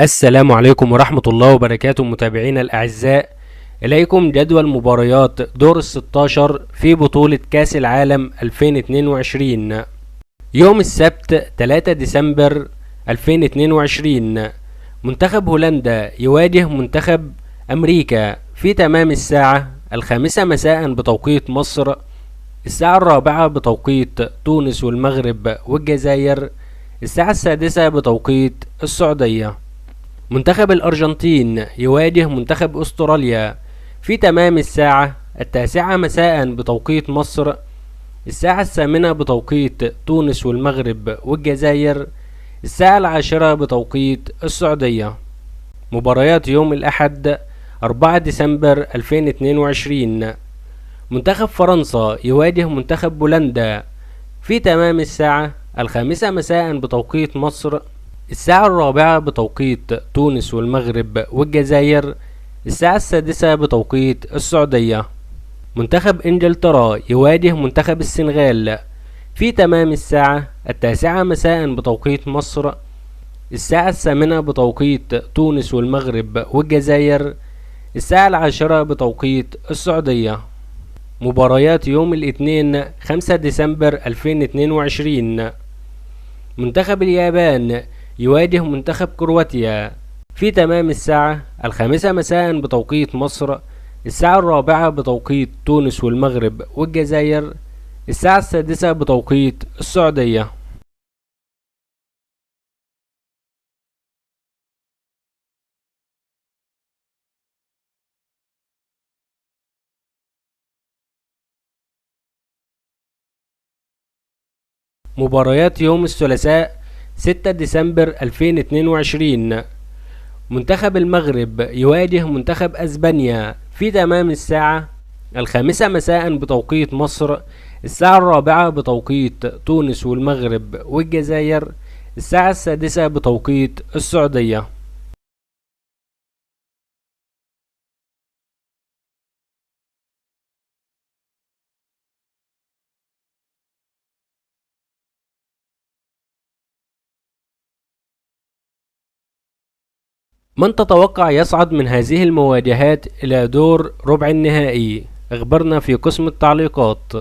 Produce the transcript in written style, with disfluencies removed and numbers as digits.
السلام عليكم ورحمة الله وبركاته متابعينا الأعزاء. إليكم جدول مباريات دور الستاشر في بطولة كأس العالم 2022 يوم السبت 3 ديسمبر 2022. منتخب هولندا يواجه منتخب أمريكا في تمام الساعة 5 مساء بتوقيت مصر، الساعة 4 بتوقيت تونس والمغرب والجزائر، الساعة 6 بتوقيت السعودية. منتخب الأرجنتين يواجه منتخب أستراليا في تمام الساعة 9 مساء بتوقيت مصر، الساعة 8 بتوقيت تونس والمغرب والجزائر، الساعة 10 بتوقيت السعودية. مباريات يوم الأحد 4 ديسمبر 2022. منتخب فرنسا يواجه منتخب بولندا في تمام الساعة 5 مساء بتوقيت مصر، الساعة 4 بتوقيت تونس والمغرب والجزائر، الساعة 6 بتوقيت السعودية. منتخب انجلترا يواجه منتخب السنغال في تمام الساعة 9 مساء بتوقيت مصر، الساعة 8 بتوقيت تونس والمغرب والجزائر، الساعة 10 بتوقيت السعودية. مباريات يوم الاثنين 5 ديسمبر 2022. منتخب اليابان يواجه منتخب كرواتيا في تمام الساعة 5 مساء بتوقيت مصر، الساعة 4 بتوقيت تونس والمغرب والجزائر، الساعة 6 بتوقيت السعودية. مباريات يوم الثلاثاء 6 ديسمبر 2022. منتخب المغرب يواجه منتخب أسبانيا في تمام الساعة 5 مساء بتوقيت مصر، الساعة 4 بتوقيت تونس والمغرب والجزائر، الساعة 6 بتوقيت السعودية. من تتوقع يصعد من هذه المواجهات إلى دور ربع النهائي؟ اخبرنا في قسم التعليقات.